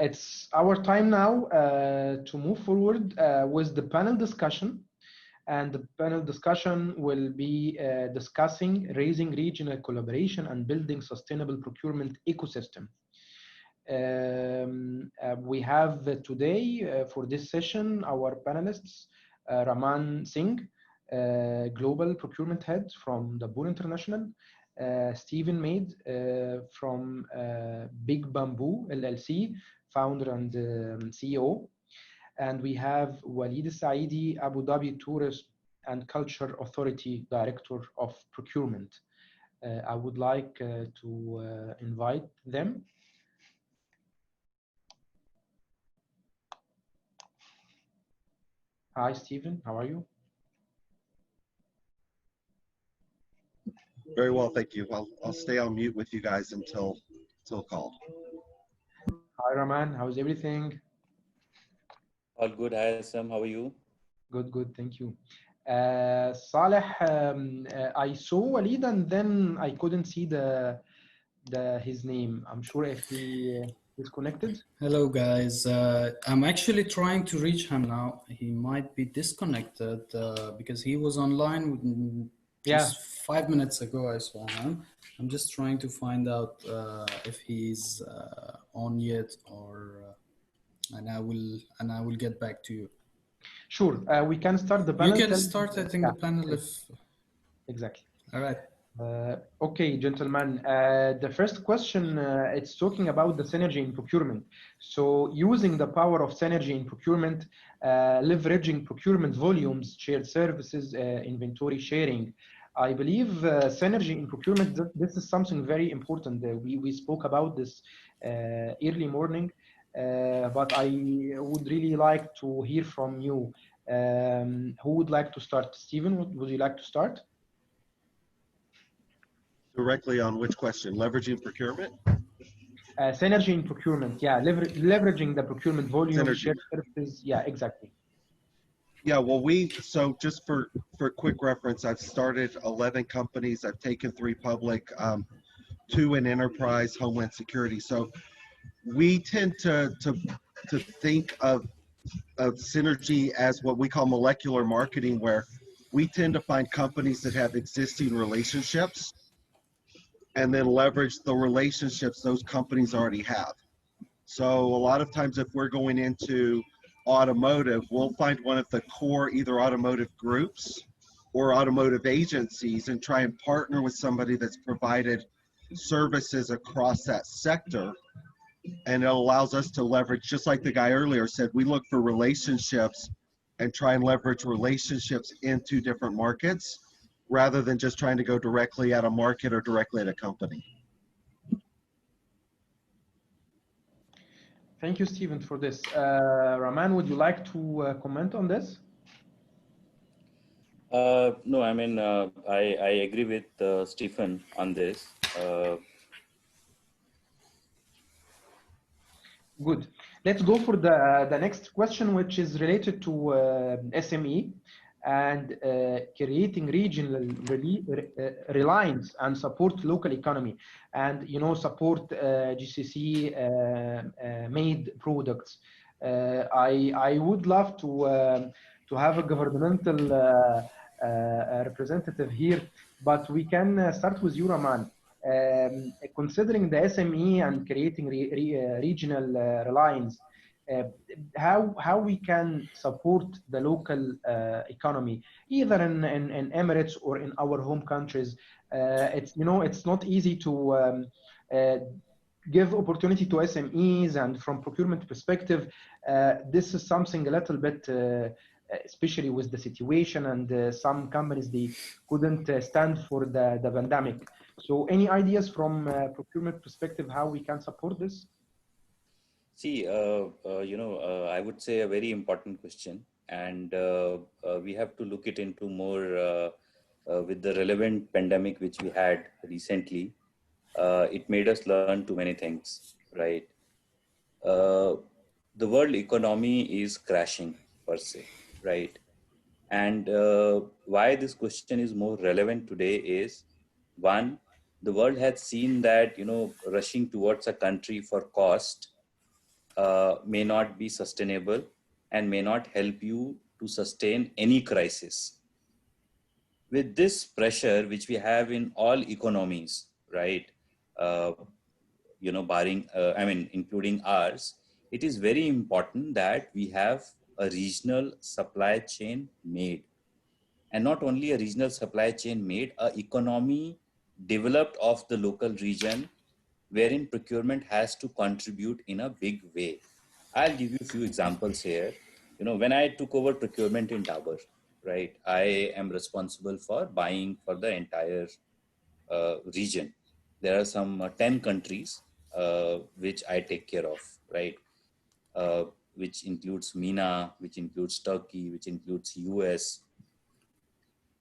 It's our time now to move forward with the panel discussion. And the panel discussion will be discussing raising regional collaboration and building sustainable procurement ecosystem. We have today for this session our panelists, Raman Singh, Global Procurement Head from Dabur International, Stephen Meade from Big Bamboo LLC, founder and CEO. And we have Waleed Al-Saeedi, Abu Dhabi Tourist and Culture Authority Director of Procurement. I would like to invite them. Hi, Stephen. How are you? Very well, thank you. I'll stay on mute with you guys until called. Hi, Raman. How's everything? All good. Hi, Sam. How are you? Good, good. Thank you. Saleh, I saw Waleed and then I couldn't see his name. I'm sure if he is connected. Hello, guys. I'm actually trying to reach him now. He might be disconnected because he was online just 5 minutes ago. I saw him. I'm just trying to find out if he's on yet, or and I will get back to you. Sure, we can start the panel. You can start, I think, the panel if... Exactly. All right. Okay, gentlemen. The first question, it's talking about the synergy in procurement. So using the power of synergy in procurement, leveraging procurement volumes, shared services, inventory sharing. I believe synergy in procurement, this is something very important. We spoke about this early morning. But I would really like to hear from you. Who would like to start? Stephen, would you like to start? Directly on which question? Leveraging procurement? Synergy in procurement, yeah. Leveraging the procurement volume, shared services, yeah, exactly. Yeah, well, so just for quick reference, I've started 11 companies. I've taken 3 public, 2 in enterprise, Homeland Security. So we tend to think of synergy as what we call molecular marketing, where we tend to find companies that have existing relationships and then leverage the relationships those companies already have. So a lot of times if we're going into automotive, we'll find one of the core either automotive groups or automotive agencies and try and partner with somebody that's provided services across that sector. And it allows us to leverage, just like the guy earlier said, we look for relationships and try and leverage relationships into different markets rather than just trying to go directly at a market or directly at a company. Thank you, Stephen, for this. Raman, would you like to comment on this? No, I mean, I agree with Stephen on this. Good. Let's go for the next question, which is related to SME and creating regional reliance and support local economy, and support GCC made products. I would love to have a governmental representative here, but we can start with you, Raman. Considering the SME and creating regional reliance, how we can support the local economy, either in Emirates or in our home countries. It's not easy to give opportunity to SMEs, and from procurement perspective, this is something a little bit, especially with the situation, and some companies, they couldn't stand for the pandemic. So any ideas from procurement perspective how we can support this? See, I would say a very important question, and we have to look it into more with the relevant pandemic which we had recently. It made us learn too many things, right? The world economy is crashing per se, right? And why this question is more relevant today is, one, the world has seen that, rushing towards a country for cost may not be sustainable and may not help you to sustain any crisis. With this pressure, which we have in all economies, right? Barring, including ours, it is very important that we have a regional supply chain made. And not only a regional supply chain made, a economy developed of the local region wherein procurement has to contribute in a big way. I'll give you a few examples here. When I took over procurement in Dabur, right, I am responsible for buying for the entire region. There are some 10 countries which I take care of, right? Which includes MENA, which includes Turkey, which includes US.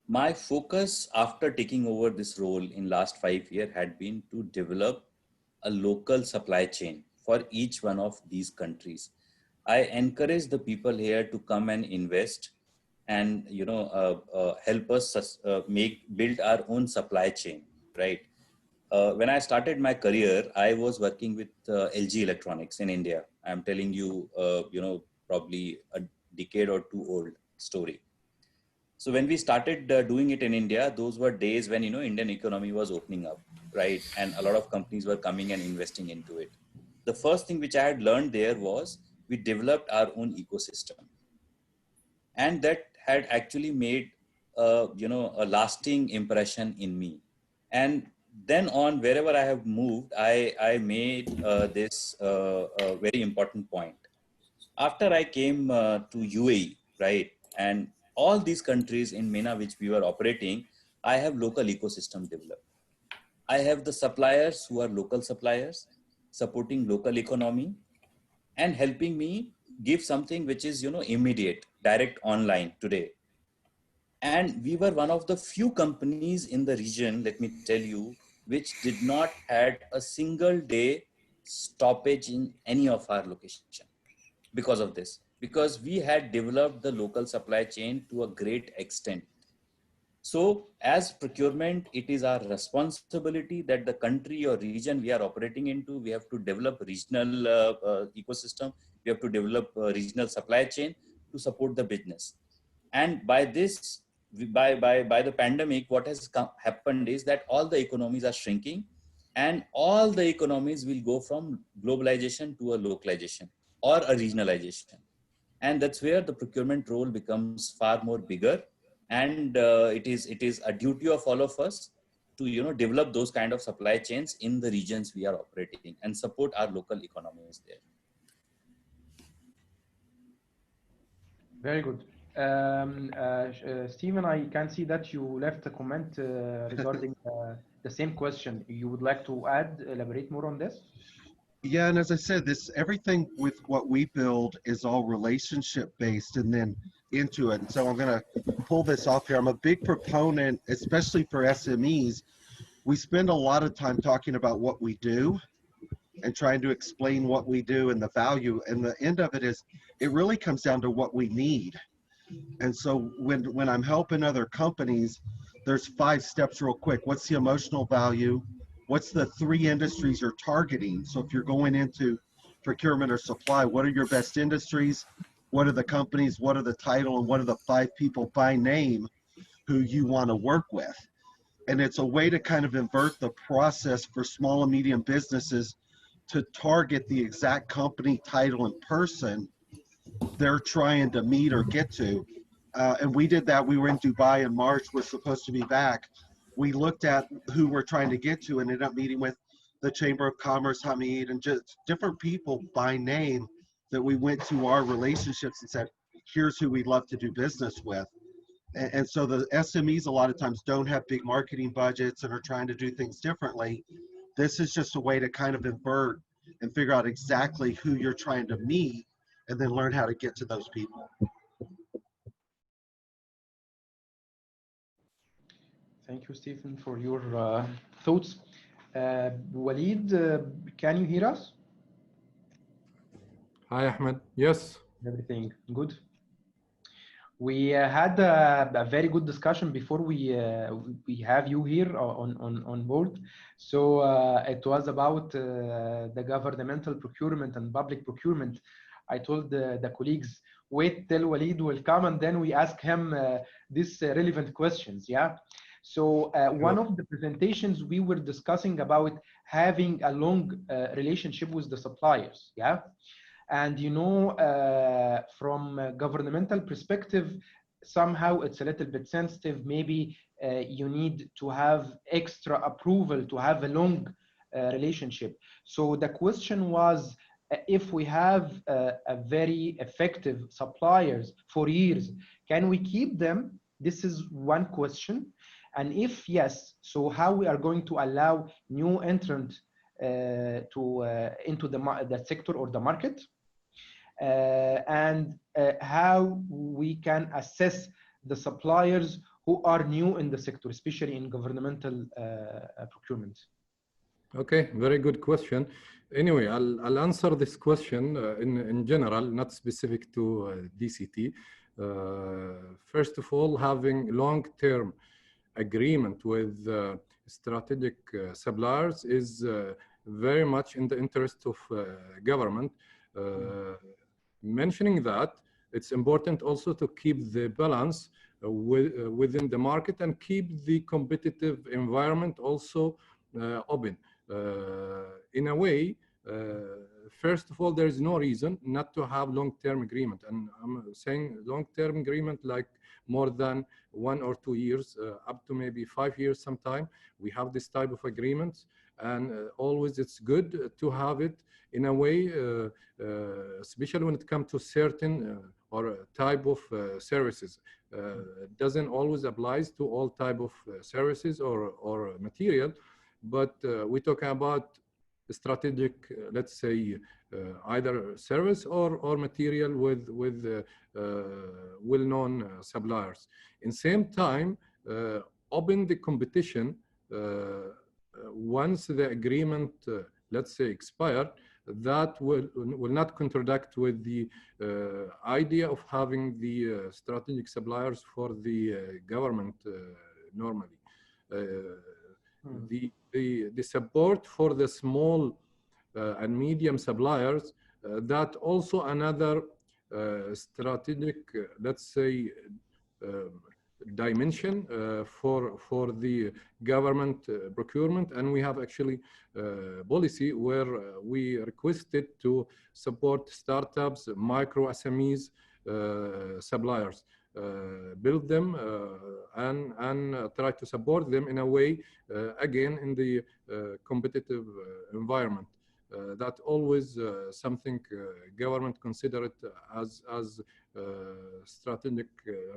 My focus after taking over this role in last 5 years had been to develop a local supply chain for each one of these countries. I encourage the people here to come and invest and help us build our own supply chain, right? When I started my career, I was working with LG Electronics in India. I'm telling you, probably a decade or two old story. So when we started doing it in India, those were days when, Indian economy was opening up, right? And a lot of companies were coming and investing into it. The first thing which I had learned there was we developed our own ecosystem. And that had actually made, a lasting impression in me. And then on, wherever I have moved, I made this very important point. After I came to UAE, right? And all these countries in MENA which we were operating, I have local ecosystem developed. I have the suppliers who are local suppliers, supporting local economy and helping me give something which is, immediate, direct online today. And we were one of the few companies in the region, let me tell you, which did not had a single day stoppage in any of our location because of this, because we had developed the local supply chain to a great extent. So as procurement, it is our responsibility that the country or region we are operating into, we have to develop regional ecosystem. We have to develop a regional supply chain to support the business. And by this, by the pandemic, what has happened is that all the economies are shrinking and all the economies will go from globalization to a localization or a regionalization. And that's where the procurement role becomes far more bigger. And it is a duty of all of us to develop those kind of supply chains in the regions we are operating and support our local economies there. Very good. Stephen, I can see that you left a comment regarding the same question. You would like to elaborate more on this? Yeah, and as I said, everything with what we build is all relationship based and then into it. And so I'm going to pull this off here. I'm a big proponent, especially for SMEs. We spend a lot of time talking about what we do and trying to explain what we do and the value. And the end of it is, it really comes down to what we need. And so when I'm helping other companies, there's 5 steps real quick. What's the emotional value? What's the 3 industries you're targeting? So if you're going into procurement or supply, what are your best industries? What are the companies? What are the title? And what are the 5 people by name who you want to work with? And it's a way to kind of invert the process for small and medium businesses to target the exact company, title, and person they're trying to meet or get to. And we did that. We were in Dubai in March. We're supposed to be back. We looked at who we're trying to get to and ended up meeting with the Chamber of Commerce, Meade, and just different people by name that we went to our relationships and said, here's who we'd love to do business with. And so the SMEs a lot of times don't have big marketing budgets and are trying to do things differently. This is just a way to kind of invert and figure out exactly who you're trying to meet and then learn how to get to those people. Thank you, Stephen, for your thoughts. Waleed, can you hear us? Hi, Ahmed. Yes. Everything good? We had a very good discussion before we have you here on board. So it was about the governmental procurement and public procurement. I told the colleagues, wait till Waleed will come and then we ask him these relevant questions. Yeah. So one of the presentations we were discussing about having a long relationship with the suppliers. Yeah. And you know, from a governmental perspective, somehow it's a little bit sensitive. Maybe you need to have extra approval to have a long relationship. So the question was, if we have a very effective suppliers for years, can we keep them? This is one question. And if yes, so how we are going to allow new entrants into the sector or the market? And how we can assess the suppliers who are new in the sector, especially in governmental procurement. Okay, very good question. Anyway, I'll answer this question in general, not specific to DCT. First of all, having long-term agreement with strategic suppliers is very much in the interest of government. Mentioning that, it's important also to keep the balance within the market and keep the competitive environment also open. In a way, first of all, there is no reason not to have long-term agreement. And I'm saying long-term agreement like more than 1 or 2 years, up to maybe 5 years sometime. We have this type of agreements, and always it's good to have it in a way, especially when it comes to certain or type of services. It doesn't always apply to all type of services or material, but we're talking about strategic, let's say, either service or material with well-known suppliers. In same time, open the competition once the agreement, let's say, expired. That will not contradict with the idea of having the strategic suppliers for the government normally. The support for the small and medium suppliers, that also another strategic, let's say, dimension for the government procurement. And we have actually policy where we requested to support startups, micro SMEs, suppliers, build them and try to support them in a way, again, in the competitive environment. That always something government consider it as strategic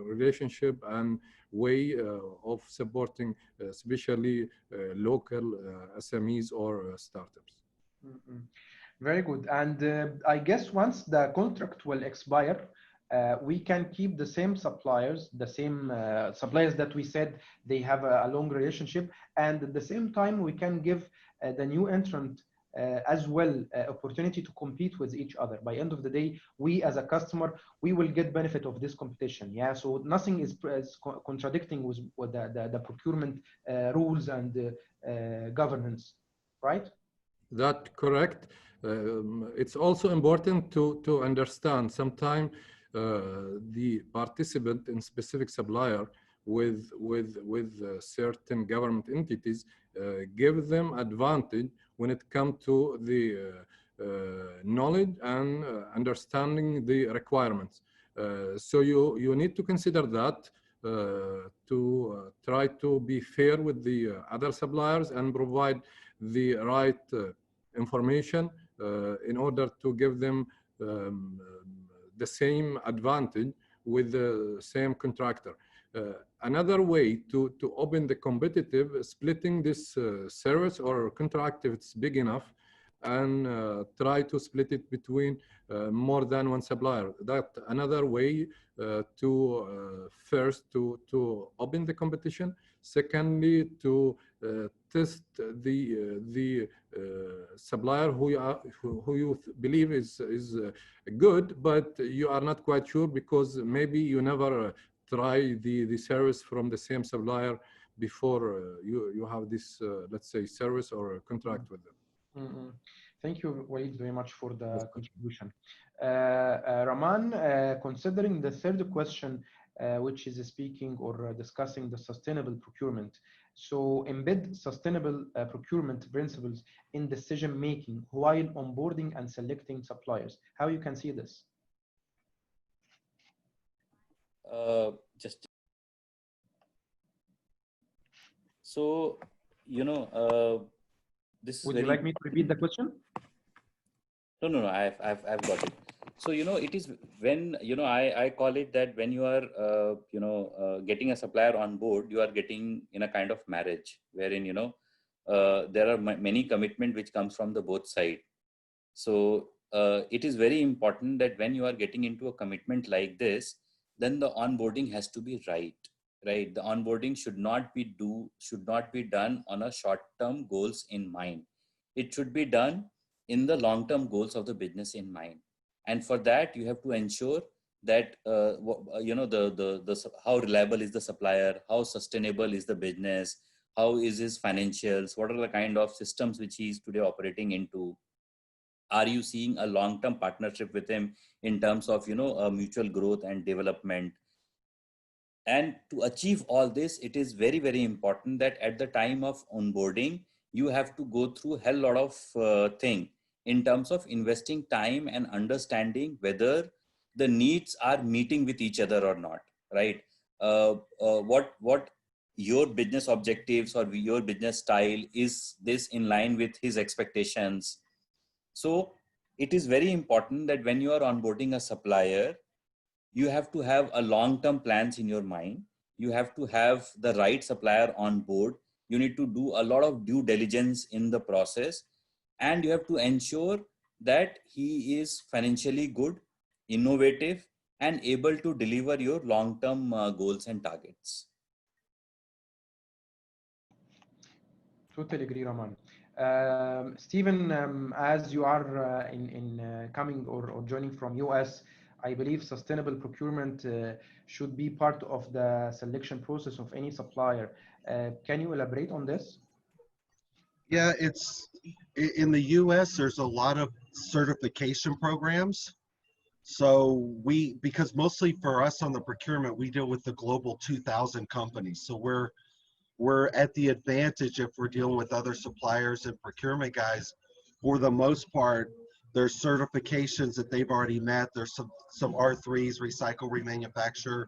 relationship and way of supporting especially local SMEs or startups. Very good. And I guess once the contract will expire, we can keep the same suppliers, that we said they have a long relationship, and at the same time we can give the new entrant as well opportunity to compete with each other. By end of the day, we as a customer, we will get benefit of this competition. Yeah, so nothing is contradicting with the procurement rules and governance, right? That's correct. It's also important to understand sometimes the participant in specific supplier with certain government entities give them advantage when it comes to the knowledge and understanding the requirements. So you need to consider that to try to be fair with the other suppliers and provide the right information in order to give them the same advantage with the same contractor. Another way to open the competitive, splitting this service or contract if it's big enough, and try to split it between more than one supplier. That's another way to first to open the competition. Secondly, to test the supplier who you believe is good, but you are not quite sure because maybe you never try the service from the same supplier before you have this let's say service or contract with them. Mm-hmm. Thank you, Waleed, very much for the contribution. Raman, considering the third question, which is speaking or discussing the sustainable procurement. So embed sustainable procurement principles in decision making while onboarding and selecting suppliers. How you can see this? So, this. Would you like me to repeat the question? No, I've got it. So, it is when, I call it that when you are, getting a supplier on board, you are getting in a kind of marriage wherein, there are many commitment which comes from the both side. So it is very important that when you are getting into a commitment like this, then the onboarding has to be right? The onboarding should not be done on a short-term goals in mind. It should be done in the long-term goals of the business in mind. And for that, you have to ensure that, how reliable is the supplier, how sustainable is the business, how is his financials, what are the kind of systems which he is today operating into. Are you seeing a long-term partnership with him in terms of, mutual growth and development? And to achieve all this, it is very, very important that at the time of onboarding, you have to go through a hell lot of thing in terms of investing time and understanding whether the needs are meeting with each other or not, right? What your business objectives or your business style, is this in line with his expectations? So it is very important that when you are onboarding a supplier, you have to have a long-term plans in your mind. You have to have the right supplier on board. You need to do a lot of due diligence in the process, and you have to ensure that he is financially good, innovative, and able to deliver your long-term goals and targets. Totally agree, Raman. Stephen, as you are coming or joining from US, I believe sustainable procurement should be part of the selection process of any supplier. Can you elaborate on this? Yeah, it's in the US, there's a lot of certification programs. So because mostly for us on the procurement, we deal with the global 2000 companies. So we're at the advantage if we're dealing with other suppliers and procurement guys. For the most part, there's certifications that they've already met. There's some R3s, recycle, remanufacture.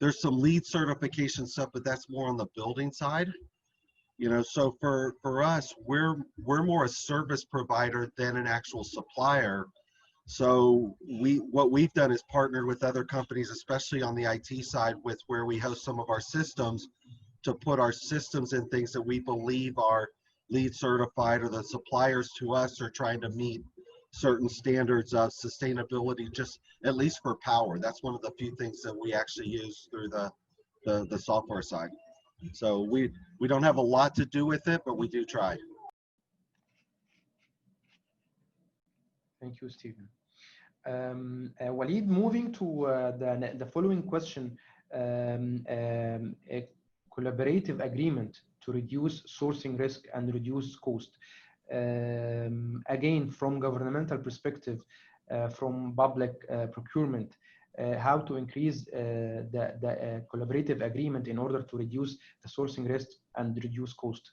There's some lead certification stuff, but that's more on the building side. So for us, we're more a service provider than an actual supplier. So what we've done is partnered with other companies, especially on the IT side, with where we host some of our systems, to put our systems in things that we believe are LEED certified, or the suppliers to us are trying to meet certain standards of sustainability, just at least for power. That's one of the few things that we actually use through the software side. So we don't have a lot to do with it, but we do try. Thank you, Stephen. Waleed, moving to the following question, a collaborative agreement to reduce sourcing risk and reduce cost. Again, from governmental perspective, from public procurement, how to increase the collaborative agreement in order to reduce the sourcing risk and reduce cost?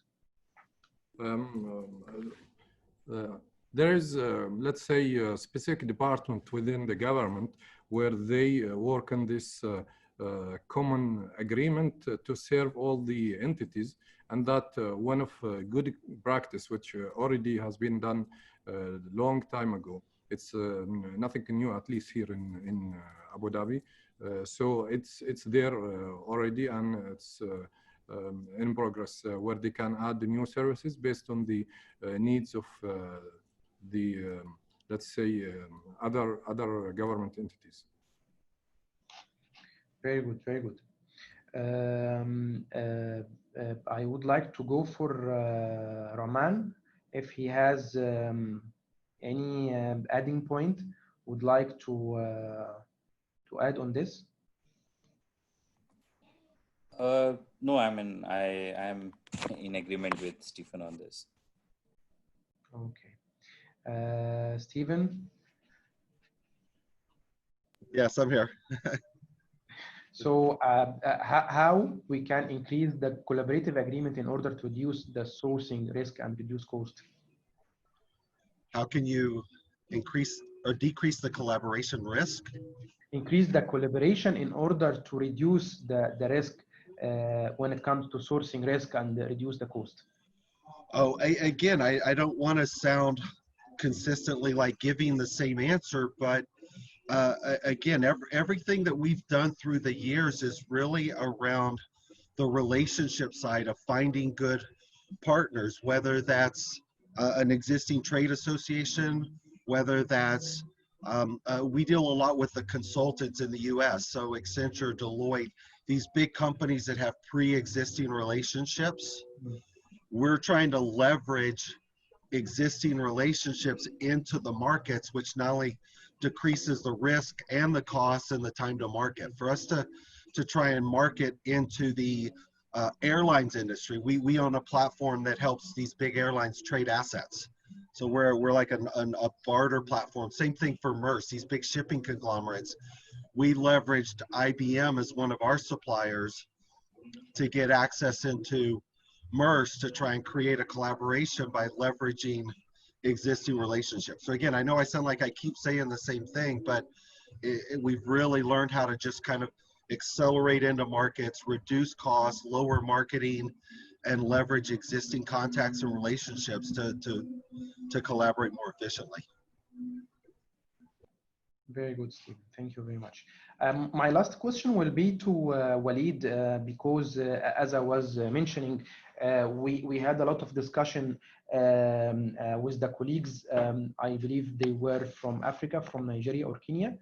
There is, let's say, a specific department within the government where they work on this common agreement to serve all the entities, and that one of good practice which already has been done a long time ago. It's nothing new, at least here in Abu Dhabi. So it's there already, and it's in progress, where they can add the new services based on the needs of the let's say other government entities. Very good, very good. I would like to go for Raman, if he has any adding point, would like to add on this. No, I mean, I am in agreement with Stephen on this. Okay. Stephen? Yes, I'm here. So how we can increase the collaborative agreement in order to reduce the sourcing risk and reduce cost? How can you increase or decrease the collaboration risk? Increase the collaboration in order to reduce the risk when it comes to sourcing risk and reduce the cost. Oh, again, I don't want to sound consistently like giving the same answer, but again, everything that we've done through the years is really around the relationship side of finding good partners, whether that's an existing trade association, whether that's we deal a lot with the consultants in the US, so Accenture, Deloitte, these big companies that have pre-existing relationships. We're trying to leverage existing relationships into the markets, which not only decreases the risk and the cost and the time to market. For us to try and market into the airlines industry, we own a platform that helps these big airlines trade assets. So we're like a barter platform. Same thing for Maersk, these big shipping conglomerates. We leveraged IBM as one of our suppliers to get access into Maersk to try and create a collaboration by leveraging existing relationships. So again, I know I sound like I keep saying the same thing, but we've really learned how to just kind of accelerate into markets, reduce costs, lower marketing, and leverage existing contacts and relationships to collaborate more efficiently. Very good, Steve. Thank you very much. My last question will be to Waleed, because as I was mentioning, we had a lot of discussion with the colleagues. I believe they were from Africa, from Nigeria or Kenya,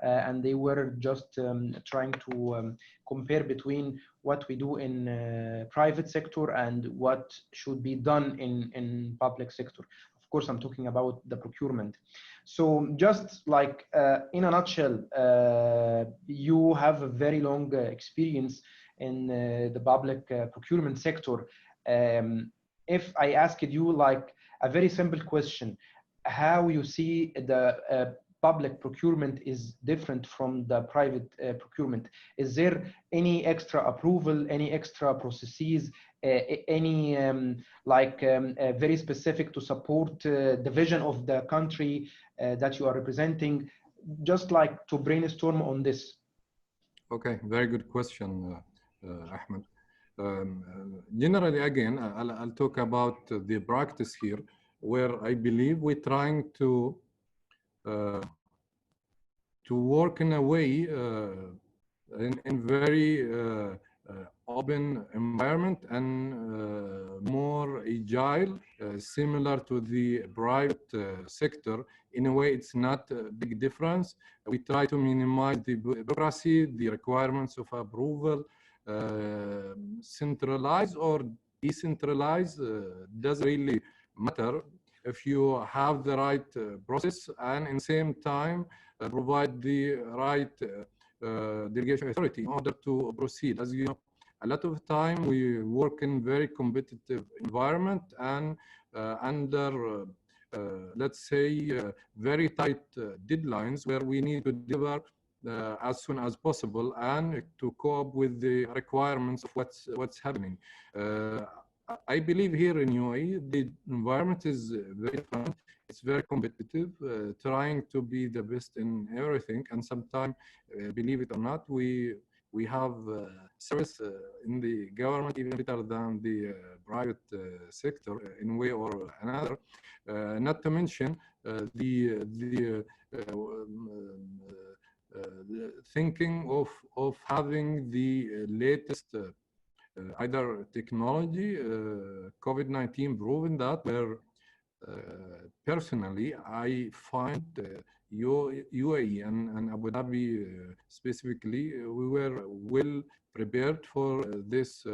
and they were just trying to compare between what we do in private sector and what should be done in public sector. Of course, I'm talking about the procurement. So just like in a nutshell, you have a very long experience in the public procurement sector. If I asked you like a very simple question, how you see the public procurement is different from the private procurement? Is there any extra approval, any extra processes, any very specific to support the vision of the country that you are representing? Just like to brainstorm on this. Okay, very good question, Ahmed. Generally, again, I'll talk about the practice here, where I believe we're trying to work in a way in very open environment and more agile, similar to the private sector. In a way, it's not a big difference. We try to minimize the bureaucracy, the requirements of approval, centralize or decentralize doesn't really matter if you have the right process and in the same time provide the right delegation authority in order to proceed. As you know, a lot of time we work in very competitive environment and under let's say very tight deadlines where we need to deliver as soon as possible and to cope with the requirements of what's happening. I believe here in UAE the environment is very different. It's very competitive, trying to be the best in everything, and sometimes, believe it or not, we have service in the government even better than the private sector in a way or another. Not to mention the thinking of having the latest either technology, COVID-19 proven that, where personally, I find UAE and Abu Dhabi specifically, we were well prepared for this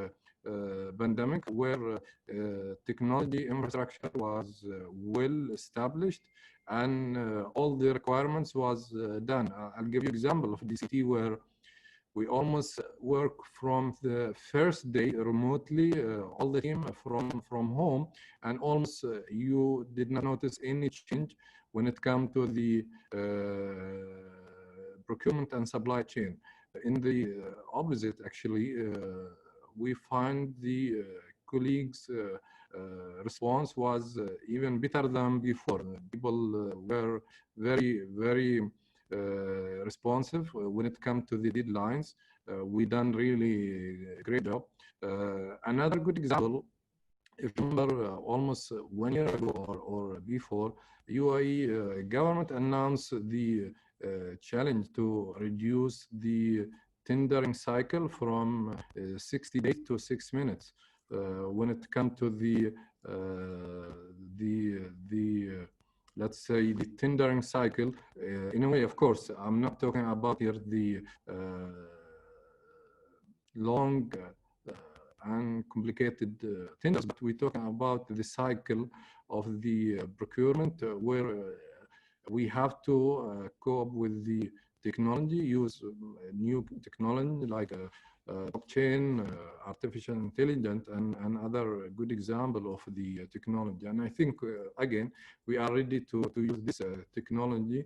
pandemic, where technology infrastructure was well established and all the requirements was done. I'll give you an example of DCT where we almost work from the first day remotely, all the team from home, and almost you did not notice any change when it comes to the procurement and supply chain. In the opposite, actually, we find the colleagues' response was even better than before. People were very, very responsive when it comes to the deadlines. We done really a great job. Another good example, if you remember, almost 1 year ago or before, UAE government announced the challenge to reduce the tendering cycle from 60 days to 6 minutes. When it comes to the let's say the tendering cycle, in a way, of course, I'm not talking about here the long and complicated tenders, but we're talking about the cycle of the procurement where we have to cope with the technology, use new technology like blockchain, artificial intelligence, and other good example of the technology. And I think, again, we are ready to use this technology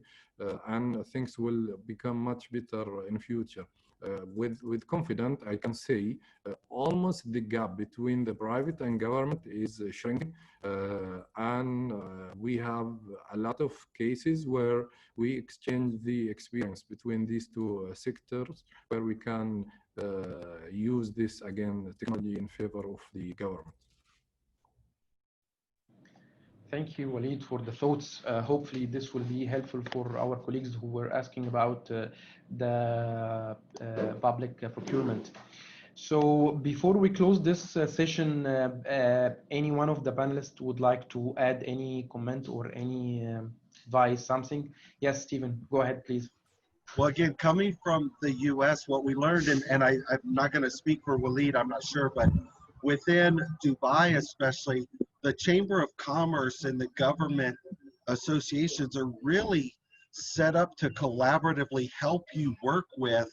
and things will become much better in future. With confidence, I can say almost the gap between the private and government is shrinking. And we have a lot of cases where we exchange the experience between these two sectors, where we can use this, again, technology in favor of the government. Thank you, Waleed, for the thoughts. Hopefully this will be helpful for our colleagues who were asking about the public procurement. So before we close this session, any one of the panelists would like to add any comment or any advice, something? Yes, Stephen, go ahead, please. Well, again, coming from the U.S., what we learned, and I'm not going to speak for Waleed, I'm not sure, but within Dubai especially, the Chamber of Commerce and the government associations are really set up to collaboratively help you work with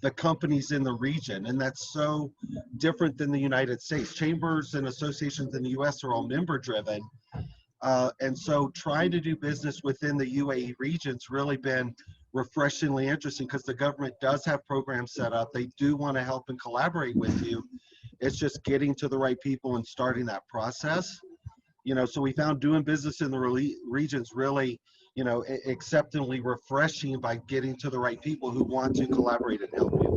the companies in the region. And that's so different than the United States. Chambers and associations in the US are all member driven. And so trying to do business within the UAE region's really been refreshingly interesting because the government does have programs set up. They do want to help and collaborate with you. It's just getting to the right people and starting that process. You know, so we found doing business in the regions really, you know, exceptionally refreshing by getting to the right people who want to collaborate and help you.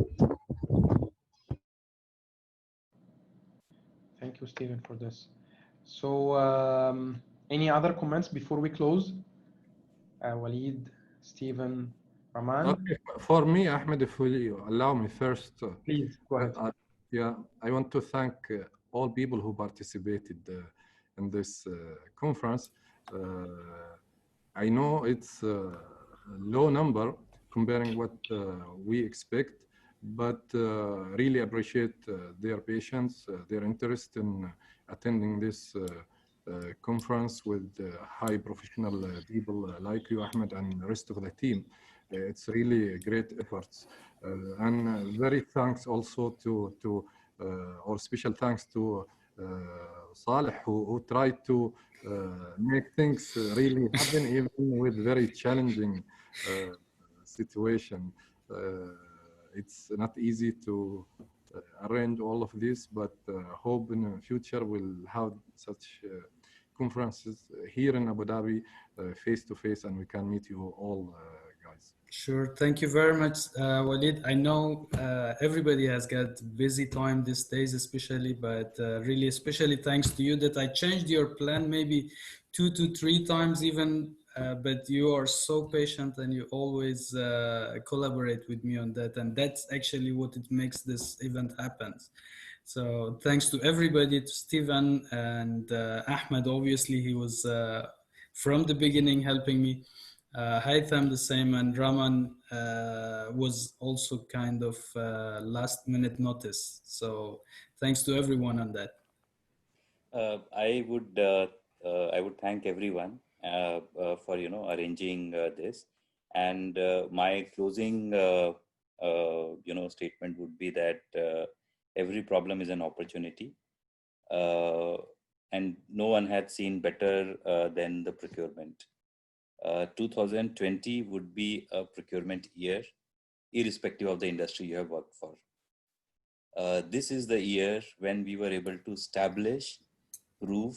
Thank you, Stephen, for this. So any other comments before we close? Waleed, Stephen, Raman? Okay. For me, Ahmed, if you allow me first. Please, go ahead. Yeah, I want to thank all people who participated in this conference. I know it's a low number comparing what we expect, but really appreciate their patience, their interest in attending this conference with high professional people like you, Ahmed, and the rest of the team. It's really great efforts. And very thanks also to or special thanks to Saleh, who tried to make things really happen even with very challenging situation. It's not easy to arrange all of this, but hope in the future we'll have such conferences here in Abu Dhabi face to face, and we can meet you all guys. Sure. Thank you very much, Waleed. I know everybody has got busy time these days, especially, but really, especially thanks to you that I changed your plan maybe 2 to 3 times even, but you are so patient and you always collaborate with me on that. And that's actually what it makes this event happen. So thanks to everybody, to Stephen and Ahmed. Obviously, he was from the beginning helping me. Haytham the same, and Raman was also kind of last minute notice. So thanks to everyone on that. I would thank everyone for arranging this, and my closing statement would be that every problem is an opportunity, and no one had seen better than the procurement. 2020 would be a procurement year, irrespective of the industry you have worked for. This is the year when we were able to establish, prove,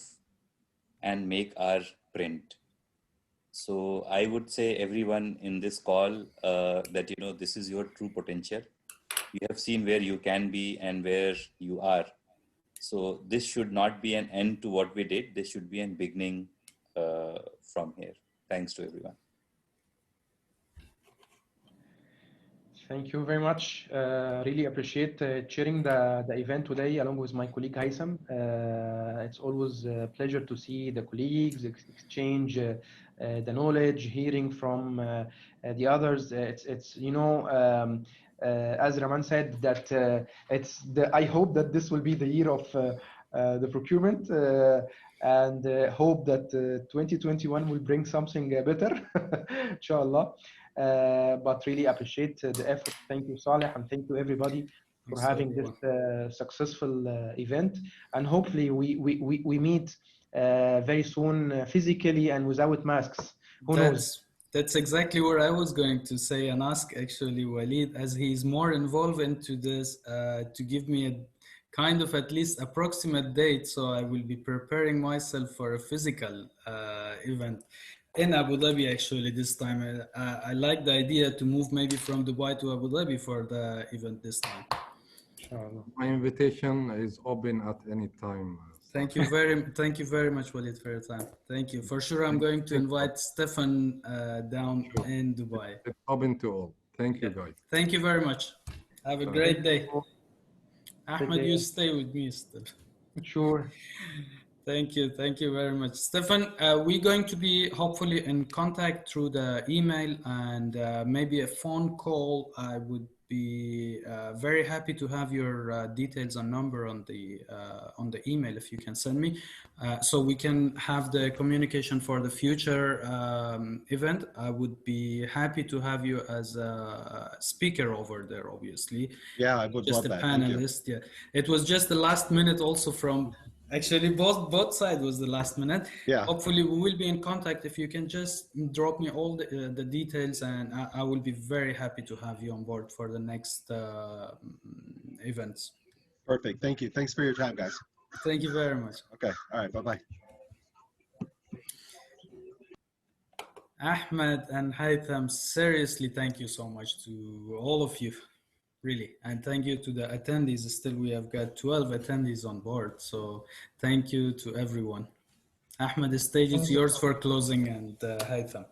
and make our print. So I would say everyone in this call that this is your true potential. You have seen where you can be and where you are. So this should not be an end to what we did. This should be a beginning from here. Thanks to everyone. Thank you very much. Really appreciate chairing the event today along with my colleague Haytham. It's always a pleasure to see the colleagues, exchange the knowledge, hearing from the others. It's as Raman said, that I hope that this will be the year of the procurement, and hope that 2021 will bring something better, inshallah. But really appreciate the effort. Thank you, Saleh, and thank you everybody for having this successful event. And hopefully we meet very soon physically and without masks. Who knows? That's exactly what I was going to say and ask actually Waleed, as he's more involved into this, to give me a kind of at least approximate date, so I will be preparing myself for a physical event in Abu Dhabi. Actually, this time I like the idea to move maybe from Dubai to Abu Dhabi for the event this time. My invitation is open at any time. Thank you very much, Waleed, for your time. Thank you. For sure, I'm going to invite Stefan down in Dubai. It's open to all. Thank you, guys. Thank you very much. Have a great day. Ahmed, you stay with me still. Sure. Thank you very much, Stefan. We're going to be hopefully in contact through the email and maybe a phone call. I would be very happy to have your details and number on the email if you can send me, so we can have the communication for the future event. I would be happy to have you as a speaker over there, obviously. Yeah, I would love that. Just a panelist. Yeah, it was just the last minute also from. Actually, both sides was the last minute. Yeah. Hopefully, we will be in contact. If you can just drop me all the details, and I will be very happy to have you on board for the next events. Perfect. Thank you. Thanks for your time, guys. Thank you very much. Okay. All right. Bye-bye. Ahmed and Haytham, seriously, thank you so much to all of you. Really, and thank you to the attendees. Still, we have got 12 attendees on board, so thank you to everyone. Ahmed, the stage is yours for closing, and Haytham.